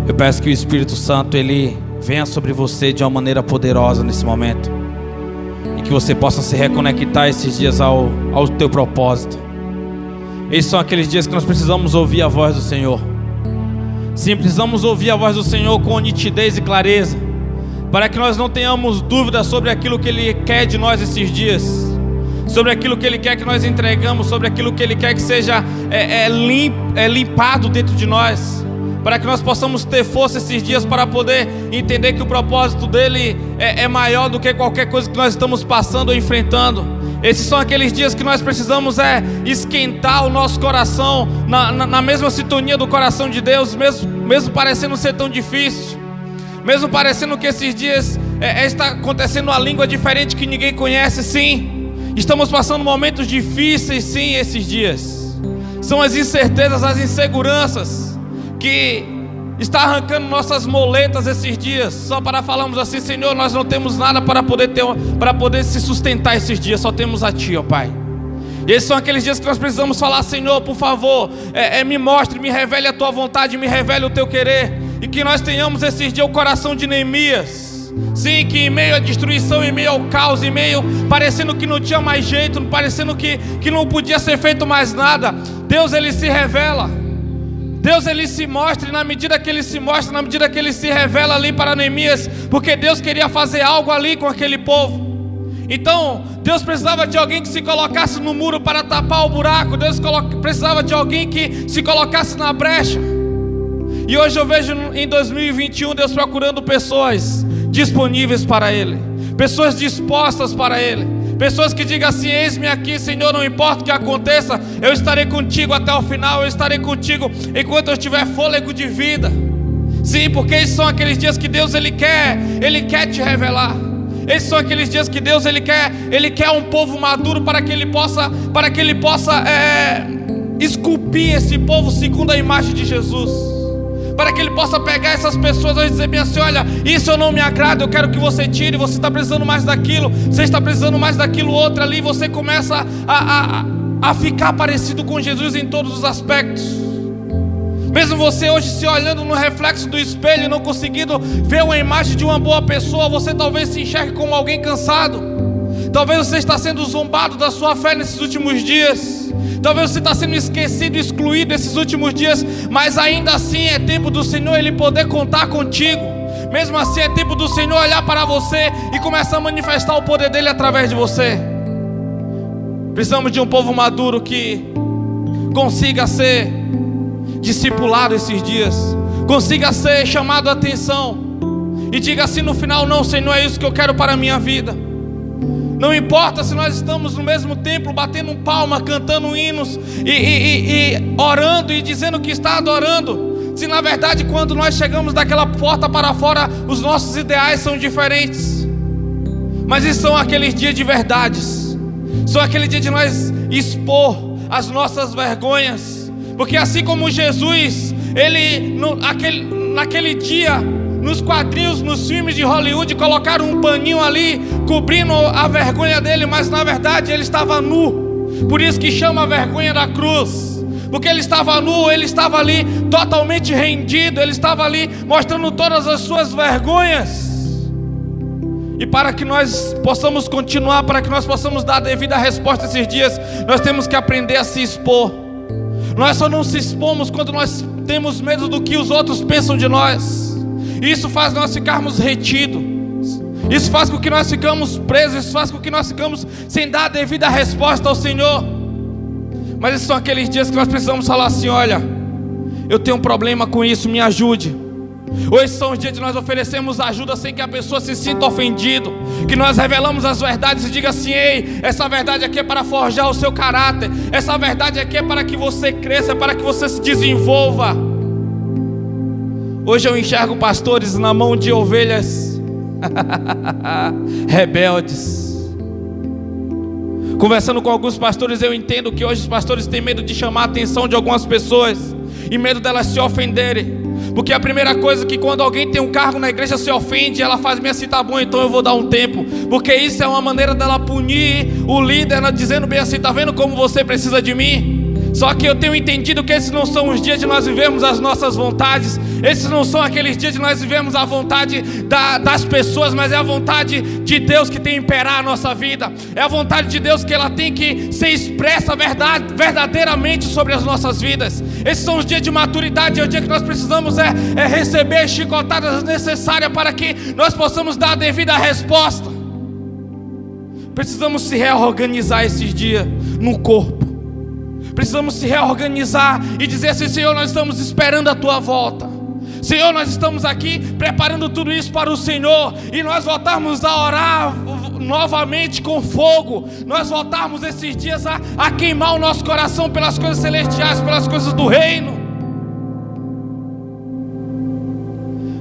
Eu peço que o Espírito Santo, Ele venha sobre você de uma maneira poderosa nesse momento, e que você possa se reconectar esses dias ao teu propósito. Esses são aqueles dias que nós precisamos ouvir a voz do Senhor. Sim, precisamos ouvir a voz do Senhor com nitidez e clareza, para que nós não tenhamos dúvidas sobre aquilo que Ele quer de nós esses dias, sobre aquilo que Ele quer que nós entregamos, sobre aquilo que Ele quer que seja limpado dentro de nós, para que nós possamos ter força esses dias para poder entender que o propósito dEle é maior do que qualquer coisa que nós estamos passando ou enfrentando. Esses são aqueles dias que nós precisamos esquentar o nosso coração na mesma sintonia do coração de Deus, mesmo parecendo ser tão difícil, mesmo parecendo que esses dias está acontecendo uma língua diferente que ninguém conhece. Sim, estamos passando momentos difíceis, sim, esses dias. São as incertezas, as inseguranças que está arrancando nossas moletas esses dias, só para falarmos assim: Senhor, nós não temos nada para poder se sustentar esses dias, só temos a Ti, ó Pai. E esses são aqueles dias que nós precisamos falar: Senhor, por favor, me mostre, me revele a Tua vontade, me revele o Teu querer. E que nós tenhamos esses dias o coração de Neemias. Sim, que em meio à destruição, em meio ao caos, em meio parecendo que não tinha mais jeito, parecendo que não podia ser feito mais nada, Deus, Ele se revela. Deus, Ele se mostra, e na medida que Ele se mostra, na medida que Ele se revela ali para Neemias, porque Deus queria fazer algo ali com aquele povo. Então Deus precisava de alguém que se colocasse no muro para tapar o buraco. Deus precisava de alguém que se colocasse na brecha. E hoje eu vejo em 2021 Deus procurando pessoas disponíveis para Ele, pessoas dispostas para Ele, pessoas que digam assim: eis-me aqui, Senhor, não importa o que aconteça, eu estarei contigo até o final, eu estarei contigo enquanto eu tiver fôlego de vida. Sim, porque esses são aqueles dias que Deus Ele quer te revelar. Esses são aqueles dias que Deus Ele quer um povo maduro para que Ele possa esculpir esse povo segundo a imagem de Jesus, para que Ele possa pegar essas pessoas e dizer bem assim: olha, isso eu não me agrada, eu quero que você tire, você está precisando mais daquilo, você está precisando mais daquilo outro ali. Você começa a ficar parecido com Jesus em todos os aspectos. Mesmo você hoje se olhando no reflexo do espelho e não conseguindo ver uma imagem de uma boa pessoa, você talvez se enxergue como alguém cansado. Talvez você está sendo zombado da sua fé nesses últimos dias. Talvez você está sendo esquecido, excluído nesses últimos dias. Mas ainda assim é tempo do Senhor Ele poder contar contigo. Mesmo assim é tempo do Senhor olhar para você e começar a manifestar o poder dEle através de você. Precisamos de um povo maduro que consiga ser discipulado esses dias, consiga ser chamado a atenção e diga assim no final: não, Senhor, é isso que eu quero para a minha vida. Não importa se nós estamos no mesmo templo, batendo palma, cantando hinos e orando e dizendo que está adorando, se na verdade quando nós chegamos daquela porta para fora, os nossos ideais são diferentes. Mas isso são aqueles dias de verdades, são aquele dia de nós expor as nossas vergonhas. Porque assim como Jesus, Ele naquele dia, nos quadrinhos, nos filmes de Hollywood, colocaram um paninho ali cobrindo a vergonha dele, mas na verdade ele estava nu. Por isso que chama a vergonha da cruz, porque ele estava nu, ele estava ali totalmente rendido, ele estava ali mostrando todas as suas vergonhas. E para que nós possamos continuar, para que nós possamos dar a devida resposta esses dias, nós temos que aprender a se expor. Nós só não se expomos quando nós temos medo do que os outros pensam de nós. Isso faz nós ficarmos retidos. Isso faz com que nós ficamos presos. Isso faz com que nós ficamos sem dar a devida resposta ao Senhor. Mas esses são aqueles dias que nós precisamos falar assim: olha, eu tenho um problema com isso, me ajude. Hoje são os dias de nós oferecermos ajuda sem que a pessoa se sinta ofendida, que nós revelamos as verdades e diga assim: ei, essa verdade aqui é para forjar o seu caráter, essa verdade aqui é para que você cresça, é para que você se desenvolva. Hoje eu enxergo pastores na mão de ovelhas rebeldes. Conversando com alguns pastores, eu entendo que hoje os pastores têm medo de chamar a atenção de algumas pessoas e medo delas se ofenderem. Porque a primeira coisa que quando alguém tem um cargo na igreja se ofende, ela faz bem assim: tá bom, então eu vou dar um tempo. Porque isso é uma maneira dela punir o líder, ela dizendo bem assim: tá vendo como você precisa de mim? Só que eu tenho entendido que esses não são os dias de nós vivermos as nossas vontades. Esses não são aqueles dias de nós vivermos a vontade das pessoas, mas é a vontade de Deus que tem que imperar a nossa vida. É a vontade de Deus que ela tem que ser expressa verdadeiramente sobre as nossas vidas. Esses são os dias de maturidade. É o dia que nós precisamos receber as chicotadas necessárias para que nós possamos dar a devida resposta. Precisamos se reorganizar esses dias no corpo. Precisamos se reorganizar e dizer assim: Senhor, nós estamos esperando a Tua volta. Senhor, nós estamos aqui preparando tudo isso para o Senhor. E nós voltarmos a orar novamente com fogo. Nós voltarmos esses dias a queimar o nosso coração pelas coisas celestiais, pelas coisas do reino.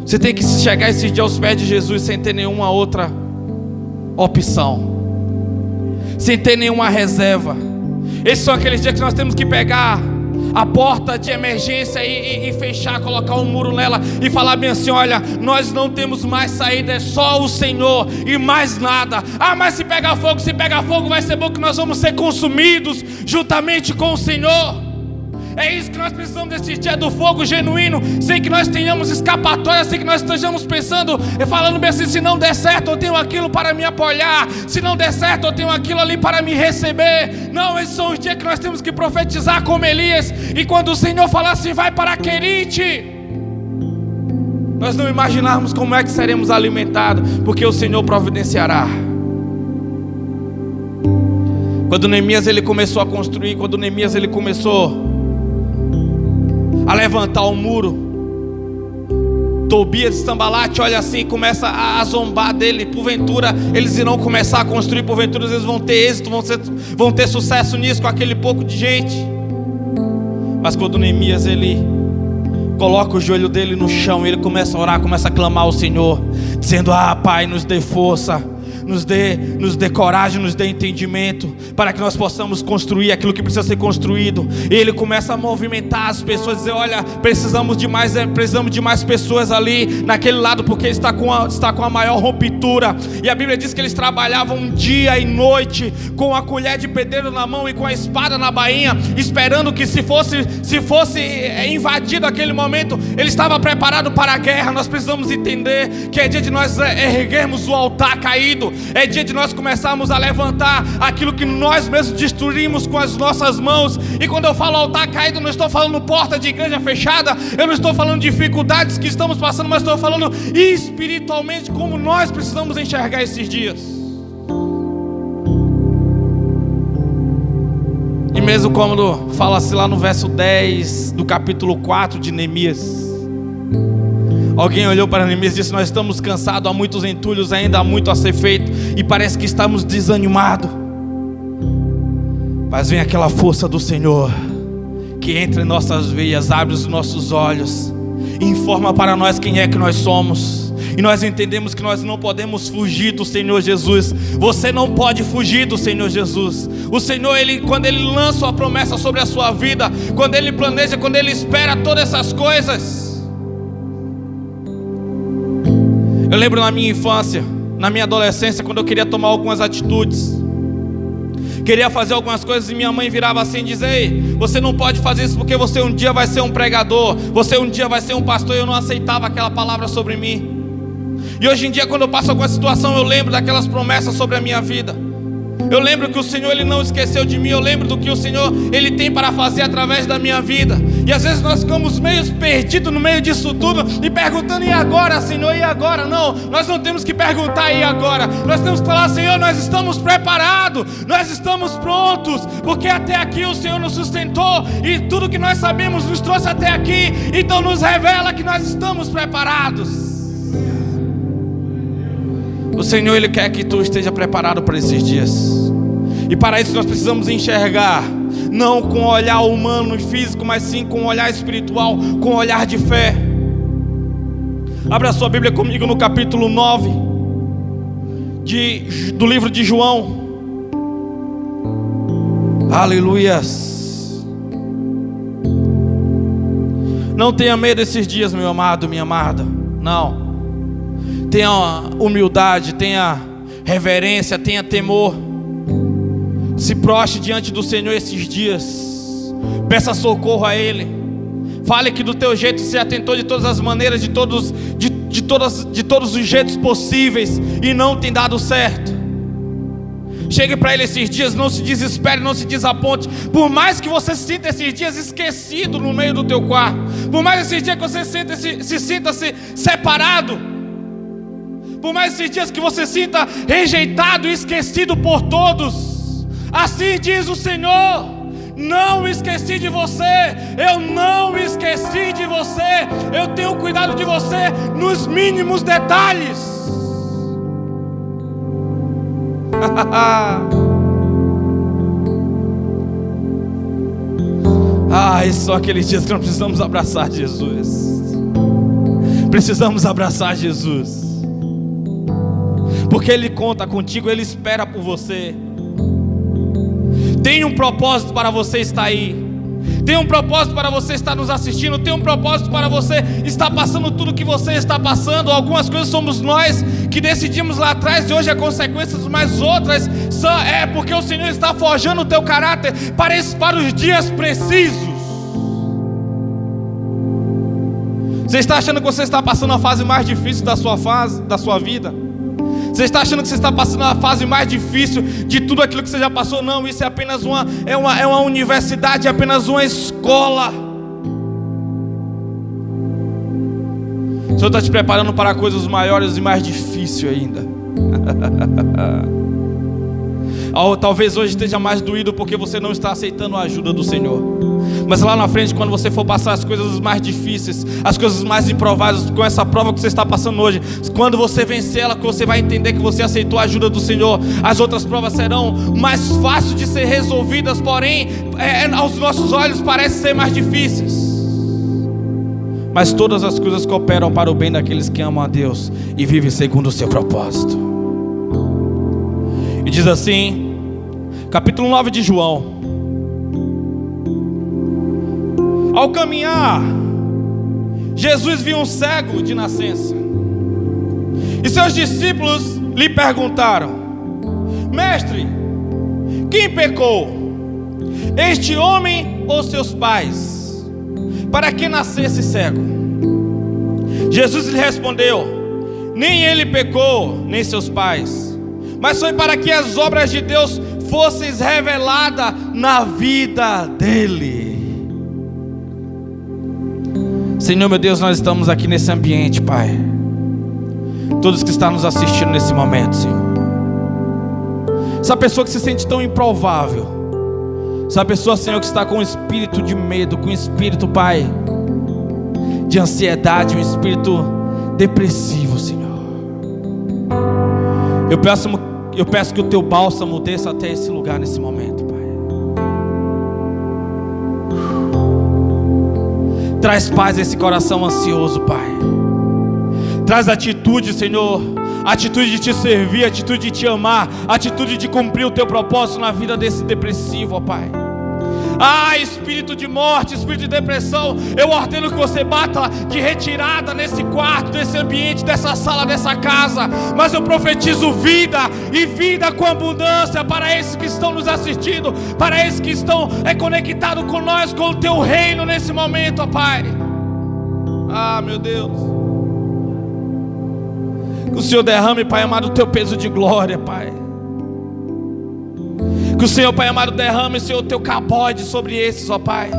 Você tem que chegar esses dias aos pés de Jesus sem ter nenhuma outra opção, sem ter nenhuma reserva. Esses são aqueles dias que nós temos que pegar a porta de emergência e fechar, colocar um muro nela e falar bem assim: olha, nós não temos mais saída, é só o Senhor e mais nada. Ah, mas se pegar fogo vai ser bom, que nós vamos ser consumidos juntamente com o Senhor. É isso que nós precisamos desse dia do fogo genuíno, sem que nós tenhamos escapatória, sem que nós estejamos pensando e falando bem assim: se não der certo eu tenho aquilo para me apoiar, se não der certo eu tenho aquilo ali para me receber. Não, esses são os dias que nós temos que profetizar como Elias. E quando o Senhor falar assim: vai para Querite, nós não imaginarmos como é que seremos alimentados, porque o Senhor providenciará. Quando Neemias ele começou a construir, quando Neemias ele começou a levantar o muro, Tobias e Sambalate olha assim e começa a zombar dele. Porventura eles irão começar a construir, porventura eles vão ter êxito, vão ter sucesso nisso com aquele pouco de gente. Mas quando Neemias ele coloca o joelho dele no chão, ele começa a orar, começa a clamar ao Senhor, dizendo: ah, Pai, nos dê força, nos dê coragem, nos dê entendimento, para que nós possamos construir aquilo que precisa ser construído. E ele começa a movimentar as pessoas, dizer: olha, precisamos de mais pessoas ali naquele lado, porque está com a maior ruptura. E a Bíblia diz que eles trabalhavam dia e noite, com a colher de pedreiro na mão e com a espada na bainha, esperando que se fosse invadido aquele momento, ele estava preparado para a guerra. Nós precisamos entender que é dia de nós erguermos o altar caído. É dia de nós começarmos a levantar aquilo que nós mesmos destruímos com as nossas mãos. E quando eu falo altar caído, não estou falando porta de igreja fechada, eu não estou falando dificuldades que estamos passando, mas estou falando espiritualmente como nós precisamos enxergar esses dias. E mesmo quando fala-se lá no verso 10 do capítulo 4 de Neemias, alguém olhou para Neemias e disse: nós estamos cansados, há muitos entulhos, ainda há muito a ser feito, e parece que estamos desanimados. Mas vem aquela força do Senhor, que entra em nossas veias, abre os nossos olhos, informa para nós quem é que nós somos. E nós entendemos que nós não podemos fugir do Senhor Jesus. Você não pode fugir do Senhor Jesus. O Senhor, quando Ele lança uma promessa sobre a sua vida, quando Ele planeja, quando Ele espera todas essas coisas. Eu lembro na minha infância, na minha adolescência, quando eu queria tomar algumas atitudes, queria fazer algumas coisas, e minha mãe virava assim e dizia: ei, você não pode fazer isso porque você um dia vai ser um pregador, você um dia vai ser um pastor. E eu não aceitava aquela palavra sobre mim. E hoje em dia, quando eu passo alguma situação, eu lembro daquelas promessas sobre a minha vida. Eu lembro que o Senhor Ele não esqueceu de mim. Eu lembro do que o Senhor Ele tem para fazer através da minha vida. E às vezes nós ficamos meio perdidos no meio disso tudo e perguntando: e agora, Senhor, e agora? Não, nós não temos que perguntar e agora. Nós temos que falar: Senhor, nós estamos preparados, nós estamos prontos, porque até aqui o Senhor nos sustentou, e tudo que nós sabemos nos trouxe até aqui. Então nos revela que nós estamos preparados. O Senhor Ele quer que tu esteja preparado para esses dias. E para isso nós precisamos enxergar, não com o olhar humano e físico, mas sim com o olhar espiritual, com o olhar de fé. Abra a sua Bíblia comigo no capítulo 9 do livro de João. Aleluias. Não tenha medo desses dias, meu amado, minha amada. Não. Tenha humildade, tenha reverência, tenha temor. Se prostre diante do Senhor esses dias. Peça socorro a Ele. Fale que do teu jeito você atentou de todas as maneiras, de todos os jeitos possíveis, e não tem dado certo. Chegue para Ele esses dias, não se desespere, não se desaponte. Por mais que você se sinta esses dias esquecido no meio do teu quarto, por mais esses dias que você se sinta separado, por mais esses dias que você sinta rejeitado e esquecido por todos, assim diz o Senhor: não esqueci de você, eu não esqueci de você, eu tenho cuidado de você nos mínimos detalhes. Esses são aqueles dias que nós precisamos abraçar Jesus. Precisamos abraçar Jesus, porque Ele conta contigo, Ele espera por você. Tem um propósito para você estar aí. Tem um propósito para você estar nos assistindo. Tem um propósito para você estar passando tudo que você está passando. Algumas coisas somos nós que decidimos lá atrás e hoje é consequências, mas outras é porque o Senhor está forjando o teu caráter para os dias precisos. Você está achando que você está passando a fase mais difícil da sua vida? Você está achando que você está passando a fase mais difícil de tudo aquilo que você já passou? Não, isso é apenas uma universidade, é apenas uma escola. O Senhor está te preparando para coisas maiores e mais difíceis ainda. Talvez hoje esteja mais doído porque você não está aceitando a ajuda do Senhor. Mas lá na frente, quando você for passar as coisas mais difíceis, as coisas mais improváveis, com essa prova que você está passando hoje, quando você vencer ela, você vai entender que você aceitou a ajuda do Senhor. As outras provas serão mais fáceis de ser resolvidas, porém, aos nossos olhos parecem ser mais difíceis. Mas todas as coisas cooperam para o bem daqueles que amam a Deus e vivem segundo o seu propósito. E diz assim, capítulo 9 de João: ao caminhar, Jesus viu um cego de nascença, e seus discípulos lhe perguntaram: mestre, quem pecou, este homem ou seus pais, para que nascesse cego? Jesus lhe respondeu: nem ele pecou, nem seus pais, mas foi para que as obras de Deus fossem reveladas na vida dele. Senhor meu Deus, nós estamos aqui nesse ambiente, Pai. Todos que estão nos assistindo nesse momento, Senhor. Essa pessoa que se sente tão improvável, essa pessoa, Senhor, que está com um espírito de medo, com um espírito, Pai, de ansiedade, um espírito depressivo, Senhor. Eu peço que o teu bálsamo desça até esse lugar nesse momento, Pai. Traz paz a esse coração ansioso, Pai. Traz atitude, Senhor. Atitude de te servir, atitude de te amar, atitude de cumprir o teu propósito na vida desse depressivo, ó Pai. Espírito de morte, espírito de depressão, eu ordeno que você bata de retirada nesse quarto, desse ambiente, dessa sala, dessa casa. Mas eu profetizo vida, e vida com abundância para esses que estão nos assistindo, para esses que estão conectados com nós, com o teu reino nesse momento, ó Pai. Meu Deus, que o Senhor derrame, Pai amado, o teu peso de glória, Pai. Que o Senhor, Pai amado, derrame, Senhor, o teu cabode sobre esses, ó Pai.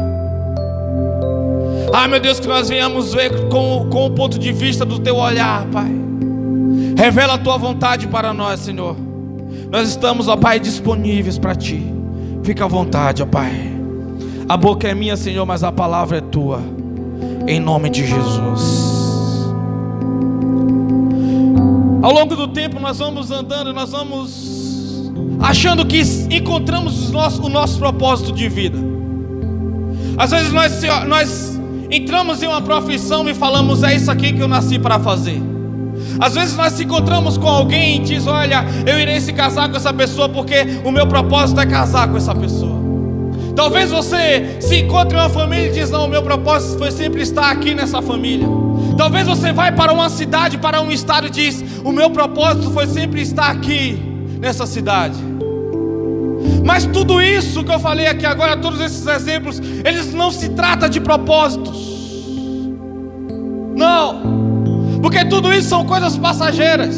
Meu Deus, que nós venhamos ver com o ponto de vista do teu olhar, Pai. Revela a tua vontade para nós, Senhor. Nós estamos, ó Pai, disponíveis para ti. Fica à vontade, ó Pai. A boca é minha, Senhor, mas a palavra é tua. Em nome de Jesus. Ao longo do tempo nós vamos andando, nós vamos achando que encontramos o nosso propósito de vida. Às vezes nós entramos em uma profissão e falamos: é isso aqui que eu nasci para fazer. Às vezes nós se encontramos com alguém e diz: olha, eu irei se casar com essa pessoa porque o meu propósito é casar com essa pessoa. Talvez você se encontre em uma família e diz: não, o meu propósito foi sempre estar aqui nessa família. Talvez você vai para uma cidade, para um estado e diz: o meu propósito foi sempre estar aqui nessa cidade. Mas tudo isso que eu falei aqui agora, todos esses exemplos, eles não se tratam de propósitos. Não, porque tudo isso são coisas passageiras.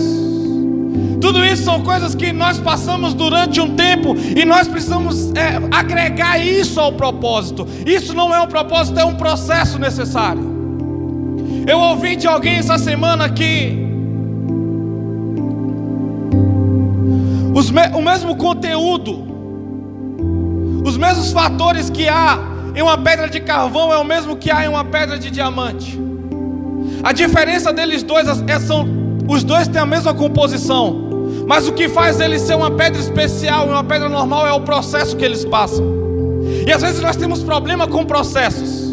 Tudo isso são coisas que nós passamos durante um tempo e nós precisamos agregar isso ao propósito. Isso não é um propósito, é um processo necessário. Eu ouvi de alguém essa semana que o mesmo conteúdo, os mesmos fatores que há em uma pedra de carvão é o mesmo que há em uma pedra de diamante. A diferença deles dois os dois têm a mesma composição, mas o que faz eles ser uma pedra especial e uma pedra normal é o processo que eles passam. E às vezes nós temos problema com processos.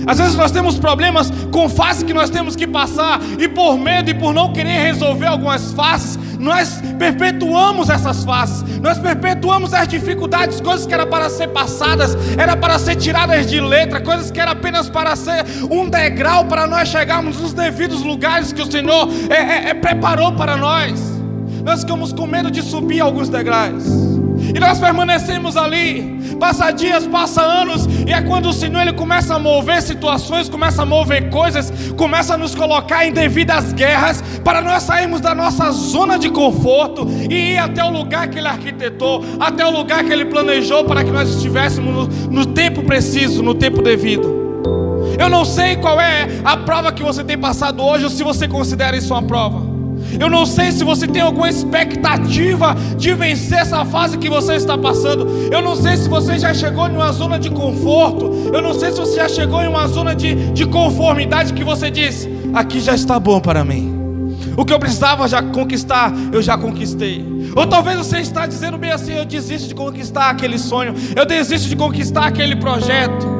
Às vezes nós temos problemas com fases que nós temos que passar, e por medo e por não querer resolver algumas fases, nós perpetuamos essas fases, nós perpetuamos as dificuldades, coisas que eram para ser passadas, era para ser tiradas de letra, coisas que eram apenas para ser um degrau para nós chegarmos nos devidos lugares que o Senhor preparou para nós. Nós ficamos com medo de subir alguns degraus, e nós permanecemos ali. Passa dias, passa anos, e é quando o Senhor ele começa a mover situações, começa a mover coisas, começa a nos colocar em devidas guerras, para nós sairmos da nossa zona de conforto e ir até o lugar que Ele arquitetou, até o lugar que Ele planejou, para que nós estivéssemos no tempo preciso, no tempo devido. Eu não sei qual é a prova que você tem passado hoje, ou se você considera isso uma prova. Eu não sei se você tem alguma expectativa de vencer essa fase que você está passando. Eu não sei se você já chegou em uma zona de conforto. Eu não sei se você já chegou em uma zona de conformidade que você diz: aqui já está bom para mim. O que eu precisava já conquistar, eu já conquistei. Ou talvez você está dizendo bem assim: eu desisto de conquistar aquele sonho, eu desisto de conquistar aquele projeto.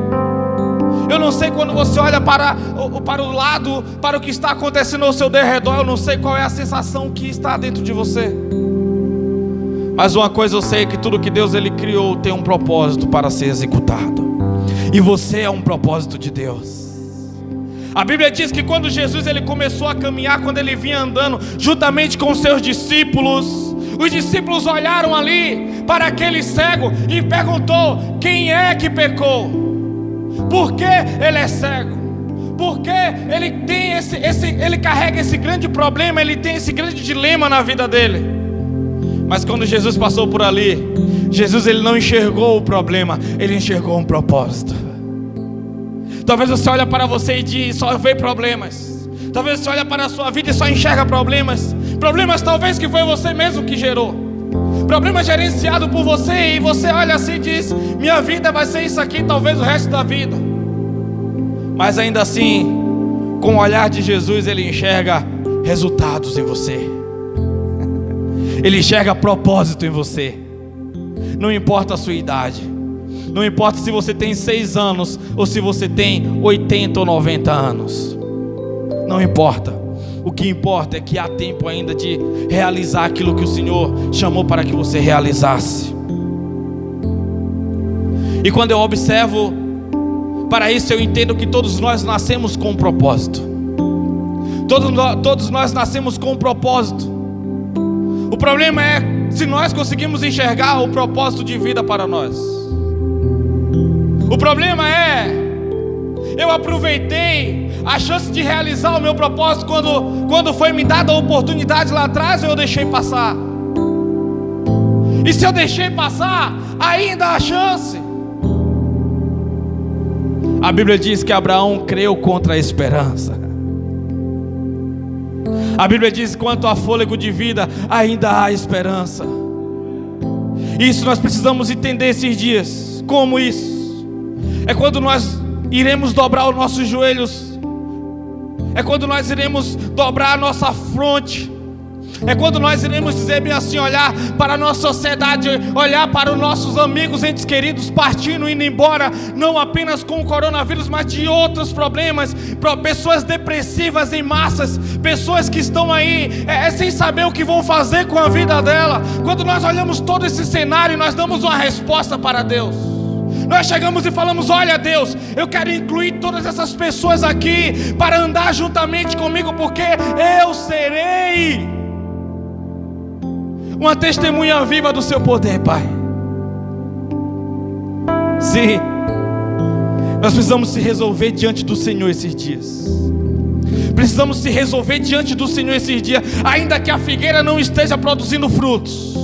Eu não sei, quando você olha para o lado, para o que está acontecendo ao seu derredor, eu não sei qual é a sensação que está dentro de você. Mas uma coisa eu sei, que tudo que Deus ele criou tem um propósito para ser executado. E você é um propósito de Deus. A Bíblia diz que quando Jesus ele começou a caminhar, quando ele vinha andando juntamente com os seus discípulos, os discípulos olharam ali para aquele cego e perguntou: quem é que pecou? Por que ele é cego? Porque ele tem ele carrega esse grande problema, ele tem esse grande dilema na vida dele. Mas quando Jesus passou por ali, Jesus ele não enxergou o problema, ele enxergou um propósito. Talvez você olhe para você e só vê problemas. Talvez você olhe para a sua vida e só enxerga problemas. Problemas talvez que foi você mesmo que gerou. Problema gerenciado por você, e você olha assim e diz: minha vida vai ser isso aqui, talvez o resto da vida. Mas ainda assim, com o olhar de Jesus, ele enxerga resultados em você. Ele enxerga propósito em você. Não importa a sua idade, não importa se você tem 6 anos ou se você tem 80 ou 90 anos, não importa. O que importa é que há tempo ainda de realizar aquilo que o Senhor chamou para que você realizasse. E quando eu observo para isso, eu entendo que todos nós nascemos com um propósito. Todos nós nascemos com um propósito. O problema é se nós conseguimos enxergar o propósito de vida para nós. O problema é: eu aproveitei a chance de realizar o meu propósito quando foi me dada a oportunidade lá atrás, ou eu deixei passar? E se eu deixei passar, ainda há chance. A Bíblia diz que Abraão creu contra a esperança. A Bíblia diz que quanto a fôlego de vida, ainda há esperança. Isso nós precisamos entender esses dias. Como isso? É quando nós iremos dobrar os nossos joelhos. É quando nós iremos dobrar a nossa fronte. É quando nós iremos dizer bem assim, olhar para a nossa sociedade, olhar para os nossos amigos, entes queridos partindo, indo embora, não apenas com o coronavírus, mas de outros problemas, pessoas depressivas em massas, pessoas que estão aí sem saber o que vão fazer com a vida dela. Quando nós olhamos todo esse cenário, nós damos uma resposta para Deus. Nós chegamos e falamos: olha Deus, eu quero incluir todas essas pessoas aqui para andar juntamente comigo, porque eu serei uma testemunha viva do seu poder, Pai. Sim, nós precisamos se resolver diante do Senhor esses dias. Precisamos se resolver diante do Senhor esses dias. Ainda que a figueira não esteja produzindo frutos,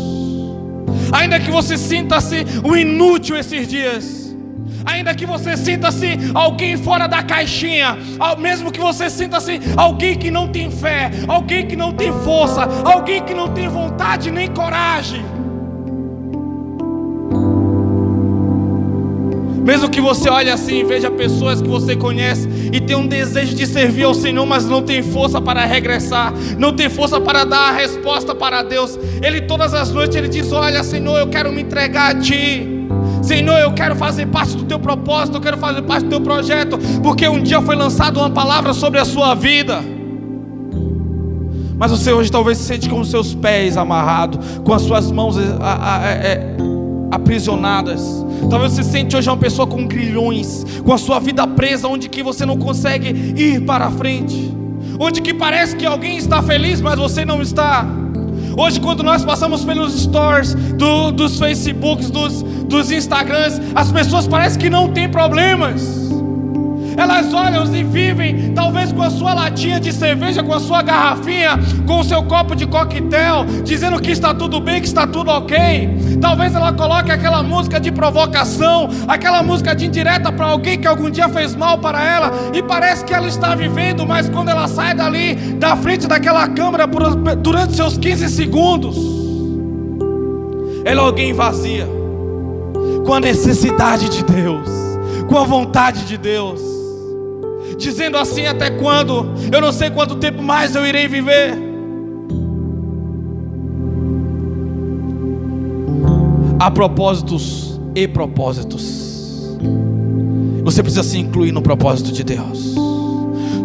ainda que você sinta-se um inútil esses dias, ainda que você sinta-se alguém fora da caixinha, mesmo que você sinta-se alguém que não tem fé, alguém que não tem força, alguém que não tem vontade nem coragem, mesmo que você olhe assim e veja pessoas que você conhece e tem um desejo de servir ao Senhor, mas não tem força para regressar, não tem força para dar a resposta para Deus. Ele todas as noites ele diz: olha, Senhor, eu quero me entregar a Ti. Senhor, eu quero fazer parte do Teu propósito, eu quero fazer parte do Teu projeto, porque um dia foi lançada uma palavra sobre a sua vida. Mas você hoje talvez se sente com os seus pés amarrados, com as suas mãos aprisionadas. Talvez você se sente hoje uma pessoa com grilhões, com a sua vida presa, onde que você não consegue ir para frente, onde que parece que alguém está feliz, mas você não está. Hoje, quando nós passamos pelos stories dos Facebooks, dos Instagrams, as pessoas parecem que não têm problemas. Elas olham e vivem, talvez com a sua latinha de cerveja, com a sua garrafinha, com o seu copo de coquetel, dizendo que está tudo bem, que está tudo ok. Talvez ela coloque aquela música de provocação, aquela música de indireta para alguém que algum dia fez mal para ela, e parece que ela está vivendo, mas quando ela sai dali, da frente daquela câmera, durante seus 15 segundos, ela é alguém vazia, com a necessidade de Deus, com a vontade de Deus, dizendo assim: até quando? Eu não sei quanto tempo mais eu irei viver. Há propósitos e propósitos. Você precisa se incluir no propósito de Deus.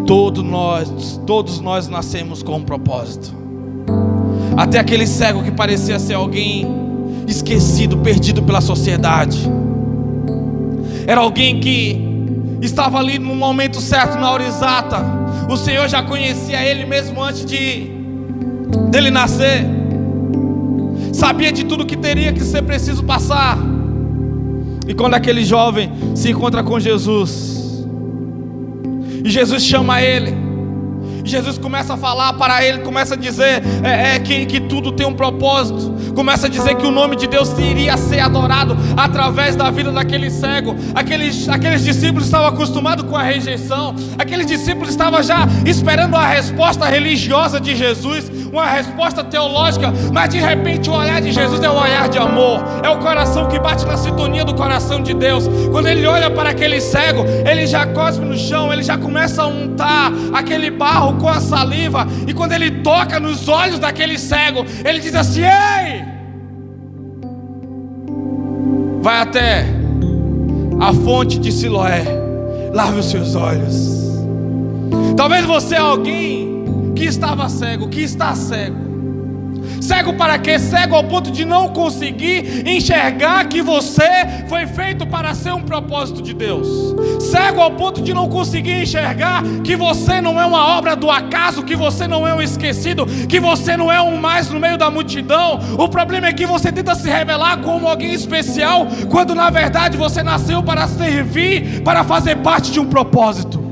Todos nós nascemos com um propósito. Até aquele cego que parecia ser alguém esquecido, perdido pela sociedade, era alguém que estava ali no momento certo, na hora exata. O Senhor já conhecia ele mesmo antes dele nascer. Sabia de tudo que teria que ser preciso passar. E quando aquele jovem se encontra com Jesus, e Jesus chama ele, e Jesus começa a falar para ele, começa a dizer que tudo tem um propósito. Começa a dizer que o nome de Deus iria ser adorado através da vida daquele cego. Aqueles discípulos estavam acostumados com a rejeição. Aqueles discípulos estavam já esperando a resposta religiosa de Jesus, uma resposta teológica. Mas de repente o olhar de Jesus é um olhar de amor, é o coração que bate na sintonia do coração de Deus. Quando ele olha para aquele cego, ele já cospe no chão, ele já começa a untar aquele barro com a saliva. E quando ele toca nos olhos daquele cego, ele diz assim: ei, vai até a fonte de Siloé, lave os seus olhos. Talvez você é alguém que estava cego, que está cego. Cego para quê? Cego ao ponto de não conseguir enxergar que você foi feito para ser um propósito de Deus. Cego ao ponto de não conseguir enxergar que você não é uma obra do acaso, que você não é um esquecido, que você não é um mais no meio da multidão. O problema é que você tenta se revelar como alguém especial, quando na verdade você nasceu para servir, para fazer parte de um propósito.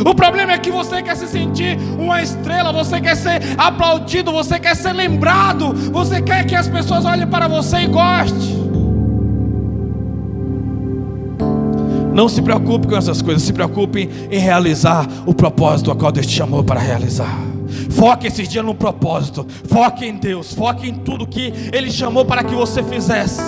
O problema é que você quer se sentir uma estrela, você quer ser aplaudido, você quer ser lembrado, você quer que as pessoas olhem para você e gostem. Não se preocupe com essas coisas, se preocupe em realizar o propósito a qual Deus te chamou para realizar. Foque esses dias no propósito, foque em Deus, foque em tudo que Ele chamou para que você fizesse.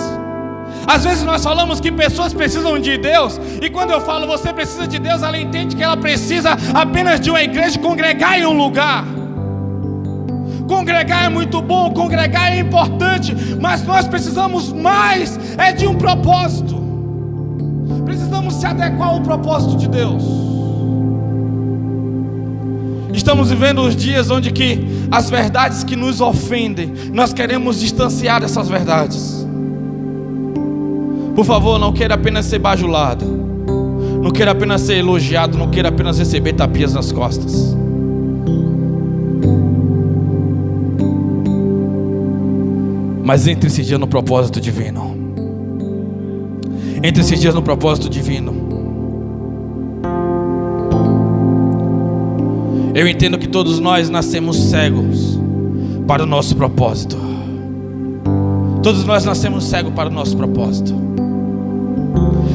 Às vezes nós falamos que pessoas precisam de Deus, e quando eu falo você precisa de Deus, ela entende que ela precisa apenas de uma igreja, congregar em um lugar. Congregar é muito bom, congregar é importante, mas nós precisamos mais de um propósito. Precisamos se adequar ao propósito de Deus. Estamos vivendo os dias onde que as verdades que nos ofendem, nós queremos distanciar dessas verdades. Por favor, não queira apenas ser bajulado, não queira apenas ser elogiado, não queira apenas receber tapias nas costas. Mas entre esse dia no propósito divino. Entre esses dias no propósito divino. Eu entendo que todos nós nascemos cegos para o nosso propósito. Todos nós nascemos cegos para o nosso propósito.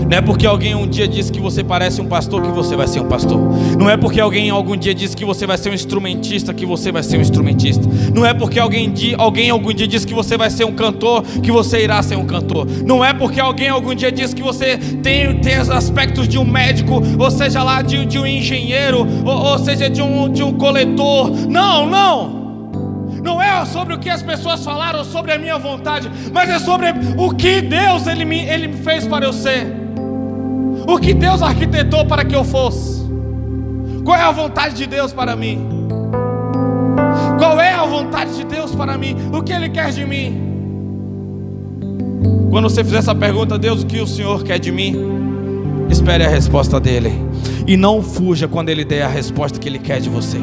Não é porque alguém um dia disse que você parece um pastor que você vai ser um pastor. Não é porque alguém algum dia disse que você vai ser um instrumentista que você vai ser um instrumentista. Não é porque alguém algum dia disse que você vai ser um cantor que você irá ser um cantor. Não é porque alguém algum dia disse que você tem os aspectos de um médico, ou seja lá de um engenheiro, ou seja de um coletor. Não é sobre o que as pessoas falaram, sobre a minha vontade, mas é sobre o que Deus ele me fez para eu ser. O que Deus arquitetou para que eu fosse. Qual é a vontade de Deus para mim? Qual é a vontade de Deus para mim? O que Ele quer de mim? Quando você fizer essa pergunta, Deus, o que o Senhor quer de mim? Espere a resposta dEle. E não fuja quando Ele der a resposta que Ele quer de você.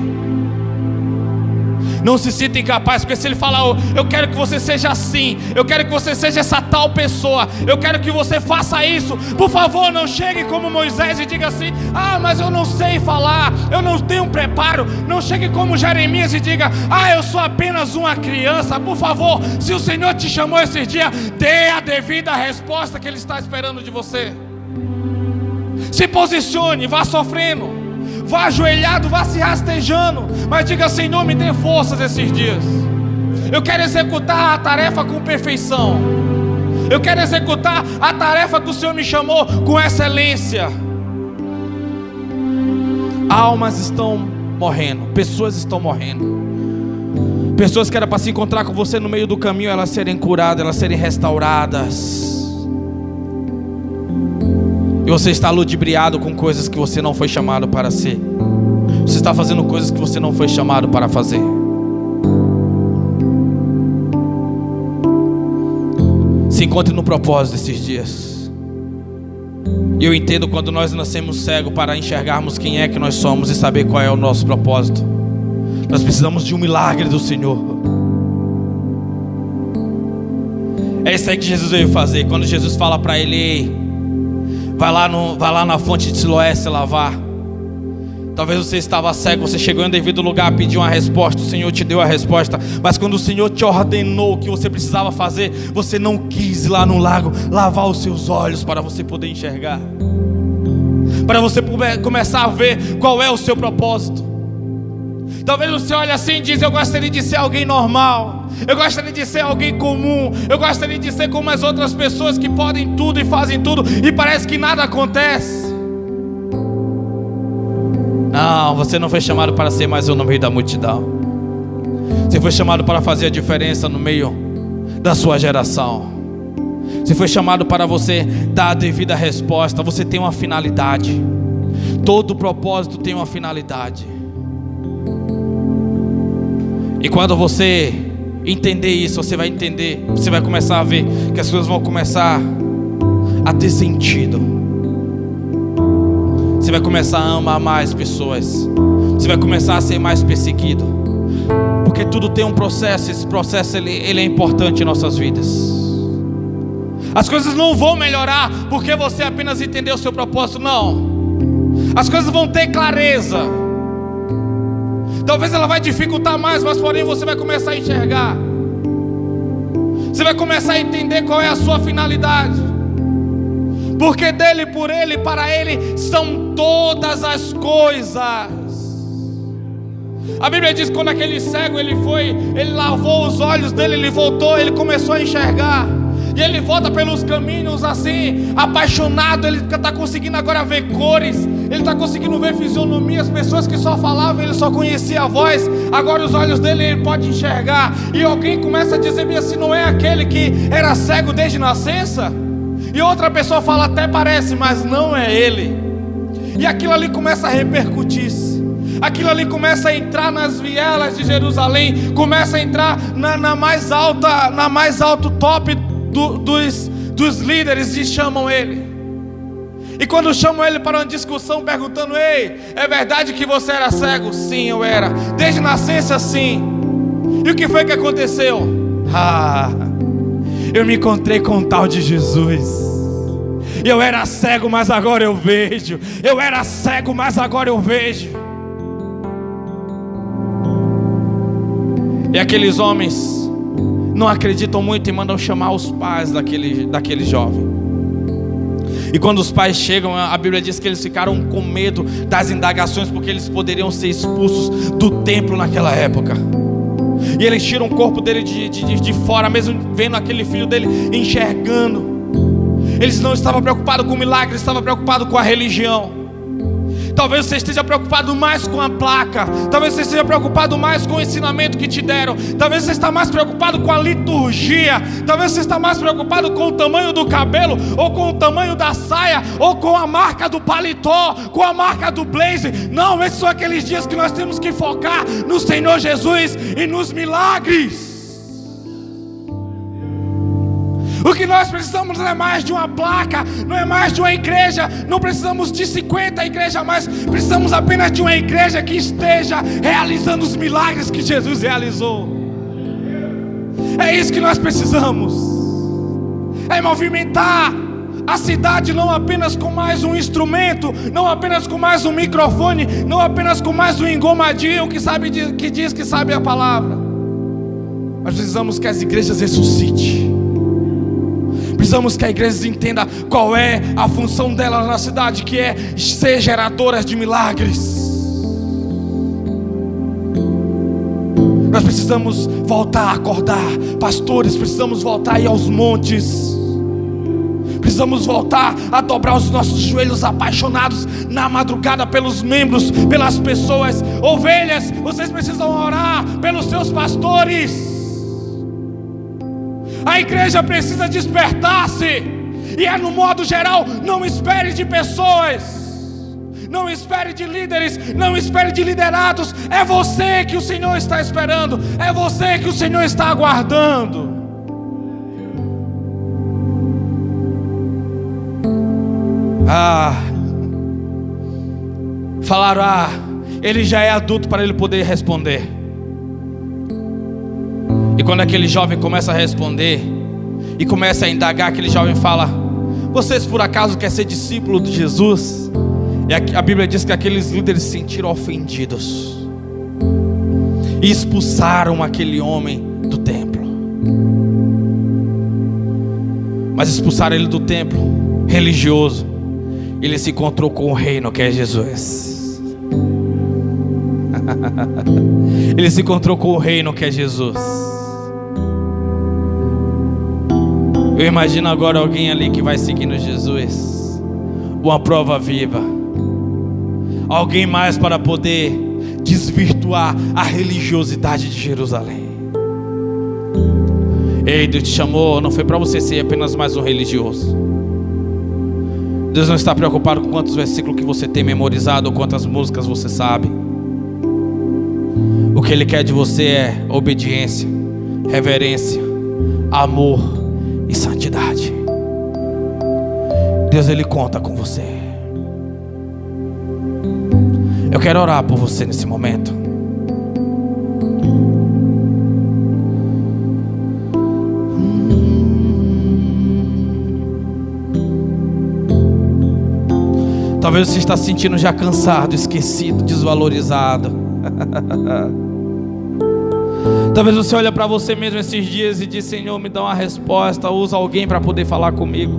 Não se sinta incapaz, porque se Ele falar, eu quero que você seja assim, eu quero que você seja essa tal pessoa, eu quero que você faça isso, por favor, não chegue como Moisés e diga assim: mas eu não sei falar, eu não tenho preparo. Não chegue como Jeremias e diga: eu sou apenas uma criança. Por favor, se o Senhor te chamou esses dias, dê a devida resposta que Ele está esperando de você. Se posicione, vá sofrendo, vá ajoelhado, vá se rastejando, mas diga: Senhor, me dê forças esses dias. Eu quero executar a tarefa com perfeição. Eu quero executar a tarefa que o Senhor me chamou com excelência. Almas estão morrendo, pessoas estão morrendo. Pessoas que eram para se encontrar com você no meio do caminho, elas serem curadas, elas serem restauradas. E você está ludibriado com coisas que você não foi chamado para ser. Você está fazendo coisas que você não foi chamado para fazer. Se encontre no propósito esses dias. E eu entendo quando nós nascemos cegos para enxergarmos quem é que nós somos e saber qual é o nosso propósito. Nós precisamos de um milagre do Senhor. É isso aí que Jesus veio fazer. Quando Jesus fala para ele: ei, vai lá na fonte de Siloé se lavar. Talvez você estava cego, você chegou em devido lugar, pediu uma resposta, o Senhor te deu a resposta. Mas quando o Senhor te ordenou o que você precisava fazer, você não quis ir lá no lago lavar os seus olhos para você poder enxergar, para você começar a ver qual é o seu propósito. Talvez você olhe assim e diz: eu gostaria de ser alguém normal, eu gostaria de ser alguém comum, eu gostaria de ser como as outras pessoas que podem tudo e fazem tudo, e parece que nada acontece. Não, você não foi chamado para ser mais um no meio da multidão. Você foi chamado para fazer a diferença no meio da sua geração. Você foi chamado para você dar a devida resposta. Você tem uma finalidade. Todo propósito tem uma finalidade. E quando você entender isso, você vai entender, você vai começar a ver que as coisas vão começar a ter sentido. Você vai começar a amar mais pessoas. Você vai começar a ser mais perseguido. Porque tudo tem um processo. Esse processo ele é importante em nossas vidas. As coisas não vão melhorar porque você apenas entendeu o seu propósito, não. As coisas vão ter clareza. Talvez ela vai dificultar mais, mas porém você vai começar a enxergar. Você vai começar a entender qual é a sua finalidade. Porque dele, por ele, para ele são todas as coisas. A Bíblia diz que quando aquele cego ele lavou os olhos dele, ele voltou, ele começou a enxergar. E ele volta pelos caminhos assim, apaixonado. Ele está conseguindo agora ver cores. Ele está conseguindo ver fisionomia. As pessoas que só falavam, ele só conhecia a voz. Agora os olhos dele ele pode enxergar. E alguém começa a dizer assim: não é aquele que era cego desde nascença? E outra pessoa fala: até parece, mas não é ele. E aquilo ali começa a repercutir-se. Aquilo ali começa a entrar nas vielas de Jerusalém. Começa a entrar na mais alto top dos líderes, e chamam ele. E quando chamam ele para uma discussão, perguntando: ei, é verdade que você era cego? Sim, eu era. Desde nascença, sim. E o que foi que aconteceu? Eu me encontrei com o tal de Jesus. Eu era cego, mas agora eu vejo. Eu era cego, mas agora eu vejo. E aqueles homens não acreditam muito e mandam chamar os pais daquele jovem. E quando os pais chegam, a Bíblia diz que eles ficaram com medo das indagações, porque eles poderiam ser expulsos do templo naquela época. E eles tiram o corpo dele de fora, mesmo vendo aquele filho dele enxergando. Eles não estavam preocupados com o milagre, eles estavam preocupados com a religião. Talvez você esteja preocupado mais com a placa. Talvez você esteja preocupado mais com o ensinamento que te deram. Talvez você esteja mais preocupado com a liturgia. Talvez você esteja mais preocupado com o tamanho do cabelo, ou com o tamanho da saia, ou com a marca do paletó, com a marca do blazer. Não, esses são aqueles dias que nós temos que focar no Senhor Jesus e nos milagres. O que nós precisamos não é mais de uma placa, não é mais de uma igreja. Não precisamos de 50 igrejas a mais. Precisamos apenas de uma igreja que esteja realizando os milagres que Jesus realizou. É isso que nós precisamos. É movimentar a cidade não apenas com mais um instrumento, não apenas com mais um microfone, não apenas com mais um engomadinho que diz que sabe a palavra. Nós precisamos que as igrejas ressuscitem. Precisamos que a igreja entenda qual é a função dela na cidade, que é ser geradoras de milagres. Nós precisamos voltar a acordar, pastores, precisamos voltar a ir aos montes. Precisamos voltar a dobrar os nossos joelhos apaixonados na madrugada pelos membros, pelas pessoas. Ovelhas, vocês precisam orar pelos seus pastores. A igreja precisa despertar-se. E é no modo geral. Não espere de pessoas, não espere de líderes, não espere de liderados. É você que o Senhor está esperando. É você que o Senhor está aguardando. Falaram, ele já é adulto para ele poder responder. E quando aquele jovem começa a responder e começa a indagar, aquele jovem fala: vocês por acaso querem ser discípulo de Jesus? E a Bíblia diz que aqueles líderes se sentiram ofendidos e expulsaram aquele homem do templo. Mas expulsaram ele do templo religioso. Ele se encontrou com o reino, que é Jesus. Ele se encontrou com o reino, que é Jesus. Eu imagino agora alguém ali que vai seguindo Jesus, uma prova viva, alguém mais para poder desvirtuar a religiosidade de Jerusalém. Ei, Deus te chamou, não foi para você ser apenas mais um religioso. Deus não está preocupado com quantos versículos que você tem memorizado ou quantas músicas você sabe. O que Ele quer de você é obediência, reverência, amor e santidade. Deus, Ele conta com você. Eu quero orar por você nesse momento. Talvez você está se sentindo já cansado, esquecido, desvalorizado. Talvez você olhe para você mesmo esses dias e diz: Senhor, me dá uma resposta, usa alguém para poder falar comigo.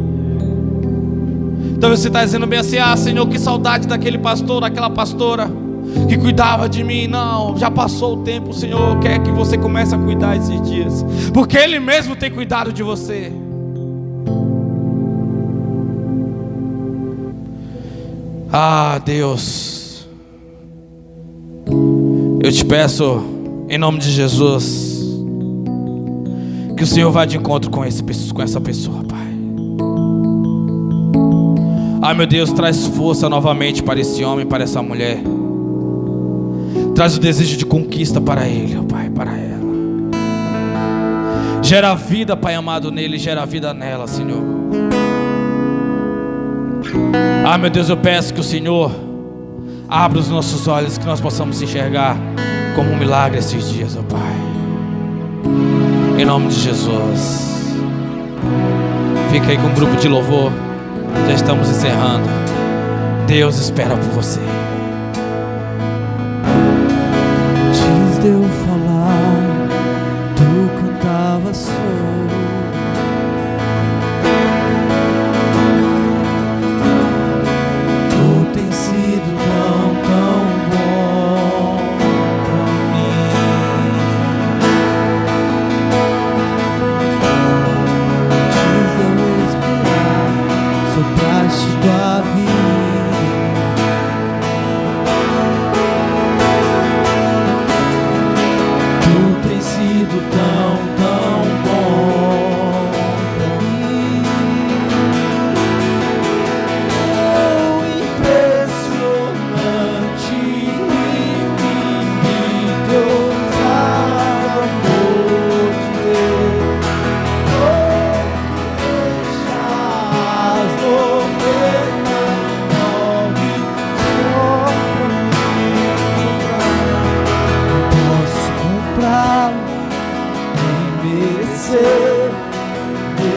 Talvez você está dizendo bem assim: Senhor, que saudade daquele pastor, daquela pastora que cuidava de mim. Não, já passou o tempo. O Senhor quer que você comece a cuidar esses dias, porque Ele mesmo tem cuidado de você. Deus, eu te peço, em nome de Jesus, que o Senhor vá de encontro com essa pessoa, Pai. Meu Deus, traz força novamente para esse homem, para essa mulher. Traz o desejo de conquista para ele, Pai, para ela. Gera vida, Pai amado, nele, gera vida nela, Senhor. Meu Deus, eu peço que o Senhor abra os nossos olhos, que nós possamos enxergar como um milagre esses dias, Pai. Em nome de Jesus. Fica aí com um grupo de louvor. Já estamos encerrando. Deus espera por você. Antes de eu falar, tu cantava só. Tu tens sido tão, tão bom pra mim. Antes de eu respirar, sopraste tua vida. Sido tão, tão bom pra mim. Oh, impressionante, infinito amor de Deus. Oh, que deixas morrer morre só pra mim. Posso comprar merecer.